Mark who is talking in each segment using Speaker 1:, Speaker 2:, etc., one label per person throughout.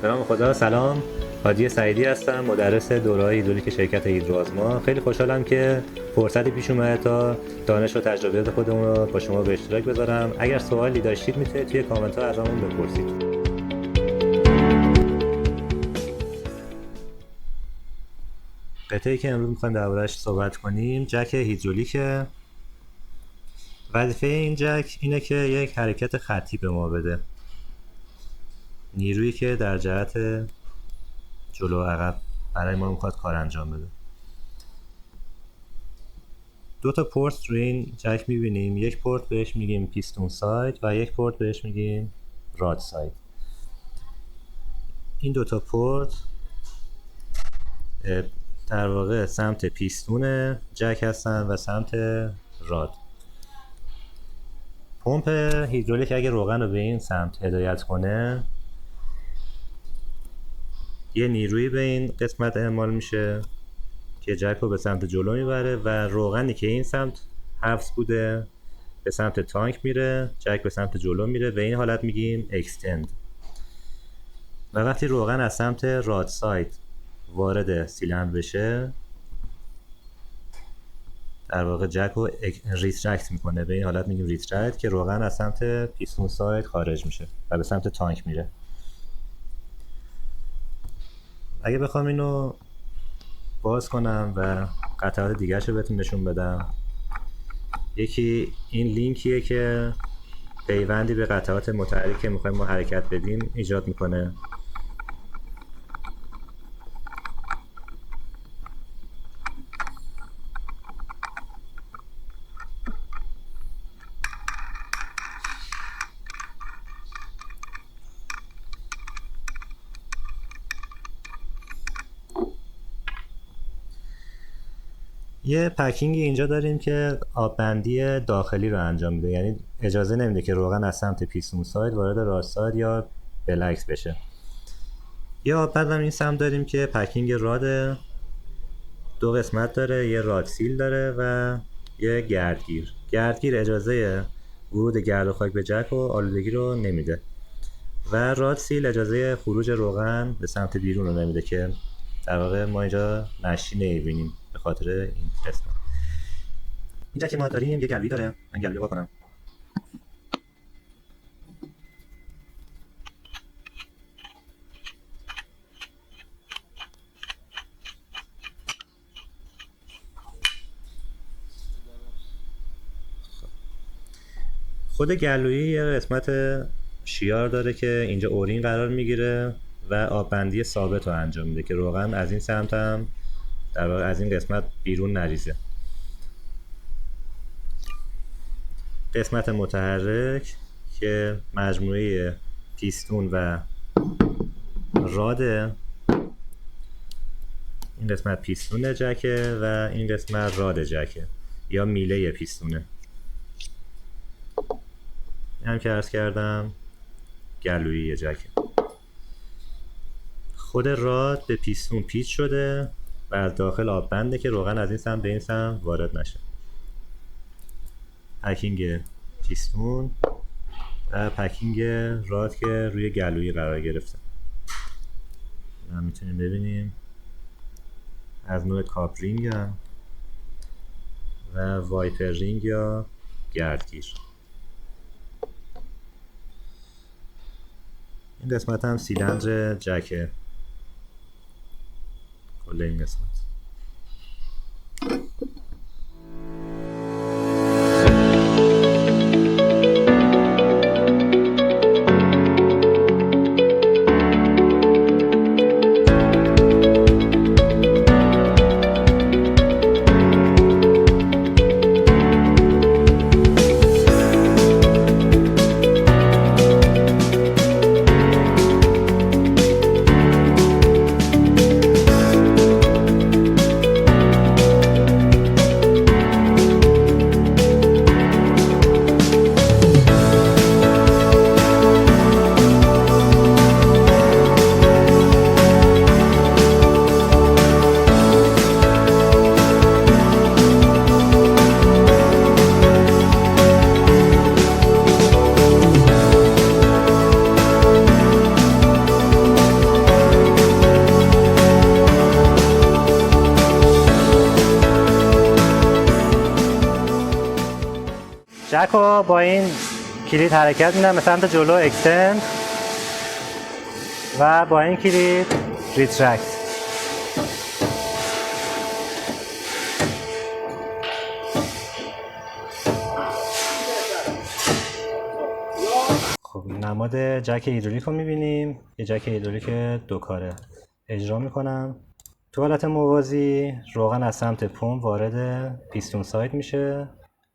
Speaker 1: به نام خدا. سلام، حاجی سعیدی هستم، مدرس دوره‌های هیدرولیک شرکت هیدروآزما. خیلی خوشحالم که فرصتی پیش اومده تا دانش و تجربیات خودمون رو با شما به اشتراک بذارم. اگر سوالی داشتید میتونید توی کامنت ها ازمون بپرسید. قطعه‌ای که امروز می‌خوایم درباره‌اش صحبت کنیم جک هیدرولیکه. وظیفه این جک اینه که یک حرکت خطی به ما بده، نیرویی که در جهت جلو و عقب برای ما میخواد کار انجام بده. دو تا پورت روی این جک میبینیم، یک پورت بهش میگیم پیستون ساید و یک پورت بهش میگیم راد ساید. این دو تا پورت در واقع سمت پیستون جک هستن و سمت راد. پمپ هیدرولیک اگه روغن رو به این سمت هدایت کنه، یه نیروی به این قسمت اعمال میشه که جک رو به سمت جلو میبره و روغنی که این سمت حبس بوده به سمت تانک میره، جک به سمت جلو میره. به این حالت میگیم اکستند. و وقتی روغن از سمت راد ساید وارد سیلندر بشه، در واقع جک رو ریترکت میکنه. به این حالت میگیم ریترکت، که روغن از سمت پیستون ساید خارج میشه و به سمت تانک میره. اگه بخوام اینو باز کنم و قطعات دیگرش رو بهتون نشون بدم، یکی این لینکیه که پیوندی به قطعات متحرک که میخوایم ما حرکت بدیم ایجاد میکنه. یه پکینگی اینجا داریم که آببندی داخلی رو انجام میده، یعنی اجازه نمیده که روغن از سمت پیستون ساید وارد راد ساید یا بالعکس بشه. یه آببند هم این سمت داریم که پکینگ راد دو قسمت داره، یه راد سیل داره و یه گردگیر. گردگیر اجازه ورود گرد و خاک به جک و آلودگی رو نمیده و راد سیل اجازه خروج روغن به سمت بیرون رو نمیده، که در واقع ما اینجا نشی نمیبینیم به خاطر این قسمت. اینجا که ما داریم یه گلوی داره، من گلوی با کنم. خود گلویی یه قسمت شیار داره که اینجا اورین قرار میگیره و آببندی ثابت رو انجام میده که روغن از این سمت هم در واقع از این قسمت بیرون نریزه. قسمت متحرک که مجموعه پیستون و راده، این قسمت پیستون جکه و این قسمت راد جکه یا میله پیستونه. این هم که عرض کردم گلویی جکه. خود راد به پیستون پیچ شده و از داخل آب بنده که روغن از این سمت به این سمت وارد نشه. پکینگ پیستون و پکینگ راد که روی گلویی قرار گرفته. هم میتونیم ببینیم از نوع کاپ رینگ هم و وایپر رینگ یا گردگیر. این قسمت هم سیلندر جکه، کل این قسمت. جک رو با این کلید حرکت میدم به سمت جلو اکستند و با این کلید ریترکت. خب نماد جک هیدرولیک رو میبینیم، یه جک هیدرولیک دو کاره. اجرا میکنم. تو حالت موازی روغن از سمت پمپ وارد پیستون ساید میشه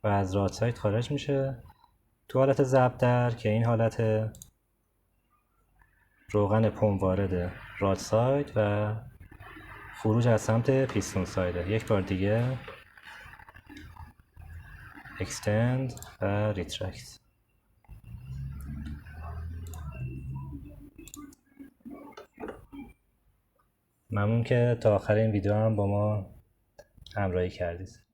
Speaker 1: و از راد ساید خارج میشه. تو حالت ضرب در که این حالت روغن پمپ وارد راد ساید و خروج از سمت پیستون سایده. یک بار دیگه اکستند و ریترکت. ممنون که تا آخر این ویدیو هم با ما همراهی کردید.